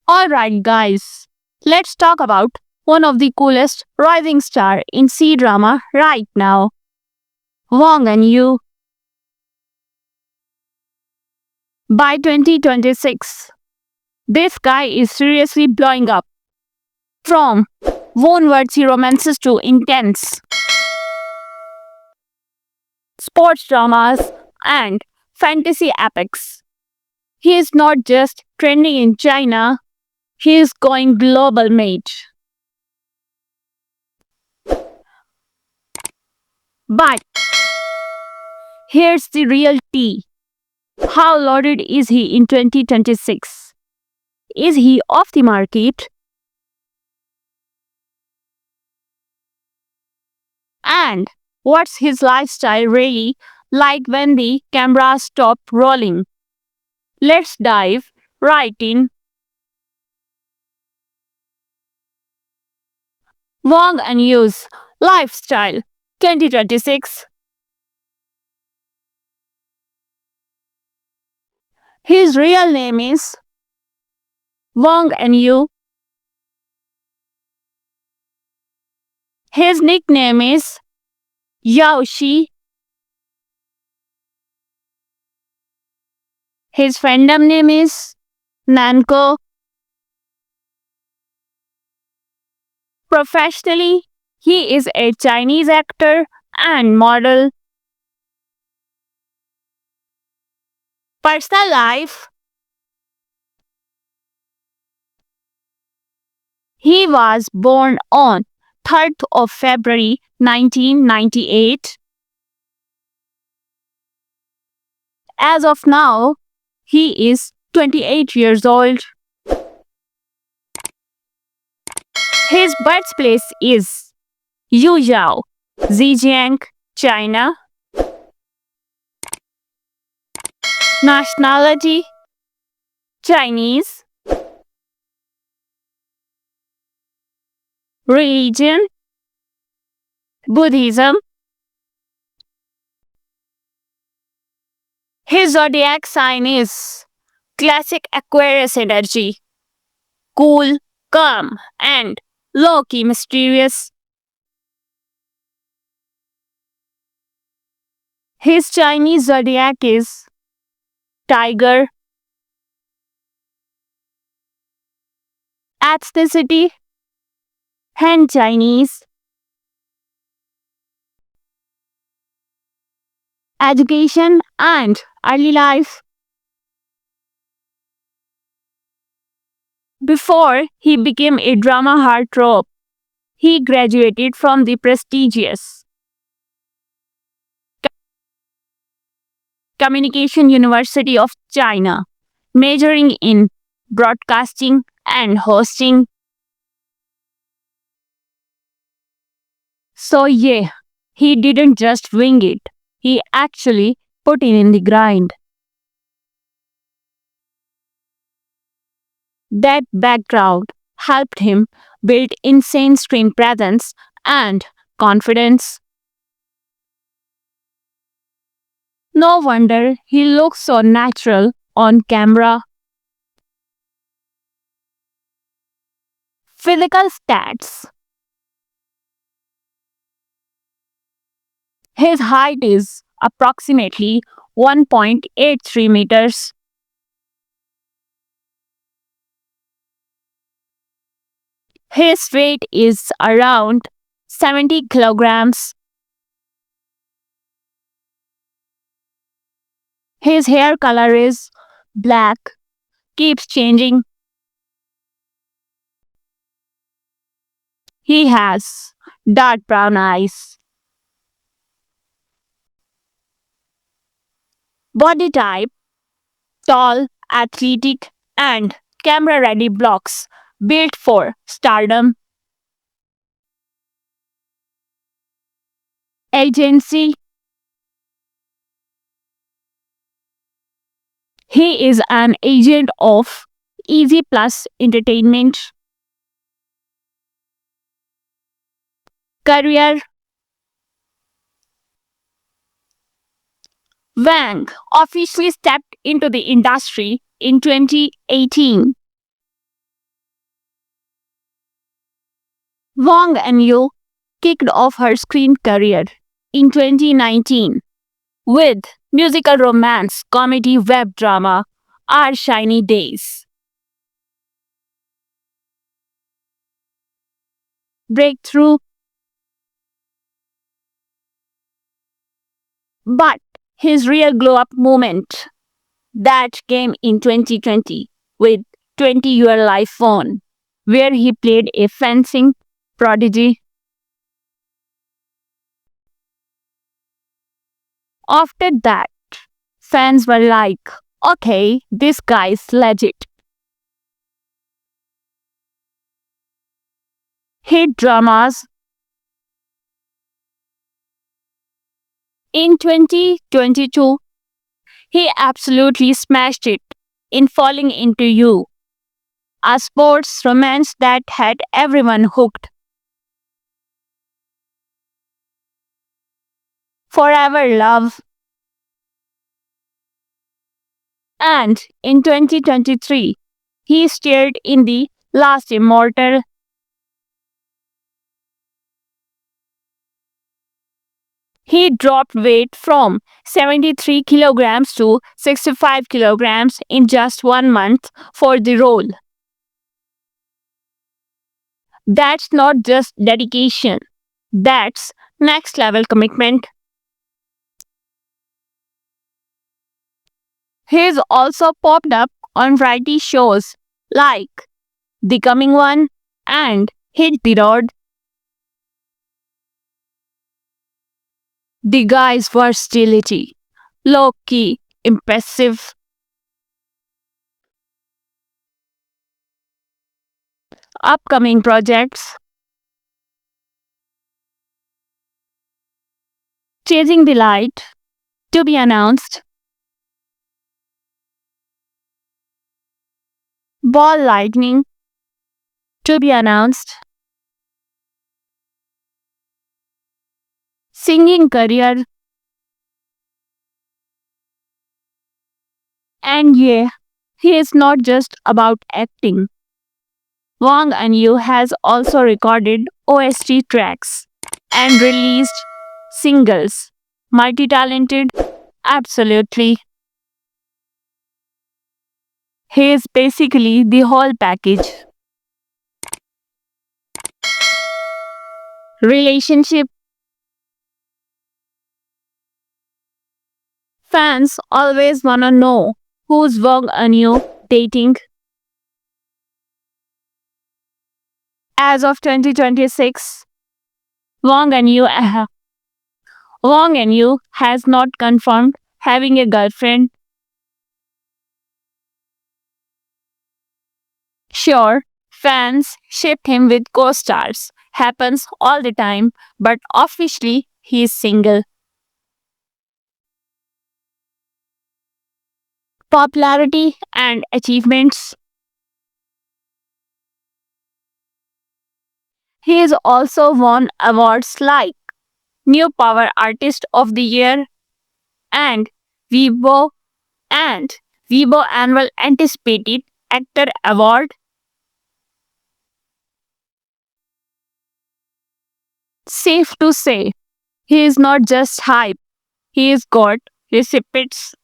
Alright, guys, let's talk about one of the coolest rising star in C drama right now, Wong and Yu. By 2026, this guy is seriously blowing up. From worthy romances to intense sports dramas and fantasy epics. He is not just trending in China, he is going global, mate. But here's the real tea. How loaded is he in 2026? Is he off the market? And what's his lifestyle really like when the cameras stop rolling? Let's dive right in. Wong and Yu's lifestyle 2026. His real name is Wong and Yu. His nickname is Yao Shi. His fandom name is Nanko. Professionally, he is a Chinese actor and model. Personal life, he was born on 3rd of February 1998. As of now, he is 28 years old. His birthplace is Yuzhou, Zhejiang, China. Nationality, Chinese. Religion, Buddhism. His zodiac sign is classic Aquarius energy, cool, calm, and low-key mysterious. His Chinese zodiac is Tiger. Ethnicity, Han Chinese. Education and early life. Before he became a drama heartthrob, he graduated from the prestigious Communication University of China, majoring in broadcasting and hosting. So yeah, he didn't just wing it. He actually put in the grind. That background helped him build insane screen presence and confidence. No wonder he looks so natural on camera. Physical stats. His height is approximately 1.83 meters. His weight is around 70 kilograms. His hair color is black, keeps changing. He has dark brown eyes. Body type, tall, athletic, and camera ready blocks built for stardom. Agency. He is an agent of Easy Plus Entertainment. Career. Wang officially stepped into the industry in 2018. Wang Enyu kicked off her screen career in 2019 with musical romance comedy web drama Our Shiny Days. Breakthrough, but his real glow up moment that came in 2020 with 20 Year Life Phone, where he played a fencing prodigy. After that, fans were like, okay, this guy's legit. Hit dramas in 2022, he absolutely smashed it in Falling Into You, a sports romance that had everyone hooked. Forever Love, and in 2023, he starred in The Last Immortal. He dropped weight from 73 kilograms to 65 kilograms in just 1 month for the role. That's not just dedication, that's next level commitment. He's also popped up on variety shows like The Coming One and Hit the Road. The guy's versatility, low key, impressive. Upcoming projects: Chasing the Light, to be announced, Ball Lightning, to be announced, Singing Career, and yeah, he is not just about acting. Wang Anyu has also recorded OST tracks and released singles. Multi-talented? Absolutely. He is basically the whole package. Relationship: fans always wanna know who's Wang Anyu dating. As of 2026, Wang Anyu, Wang Anyu has not confirmed having a girlfriend. Sure, fans ship him with co-stars. Happens all the time, but officially he is single. Popularity and achievements: he has also won awards like New Power Artist of the Year and Weibo and Weibo Annual Anticipated Actor Award. Safe to say, he is not just hype, he has got recipients.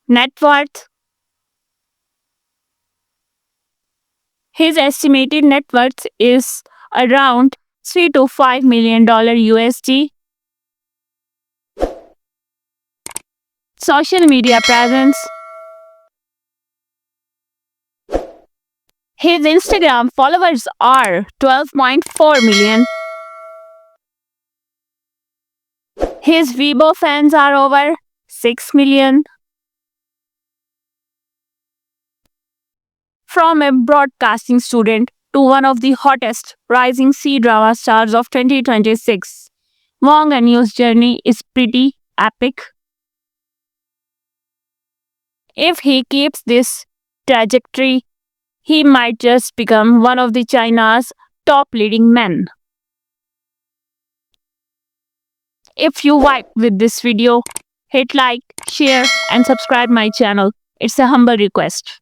Net worth: his estimated net worth is around $3 to $5 million USD. Social media presence: his Instagram followers are 12.4 million. His Weibo fans are over 6 million. From a broadcasting student to one of the hottest rising C-drama stars of 2026, Wang Anyu's journey is pretty epic. If he keeps this trajectory, he might just become one of the China's top leading men. If you vibe with this video, hit like, share and subscribe my channel. It's a humble request.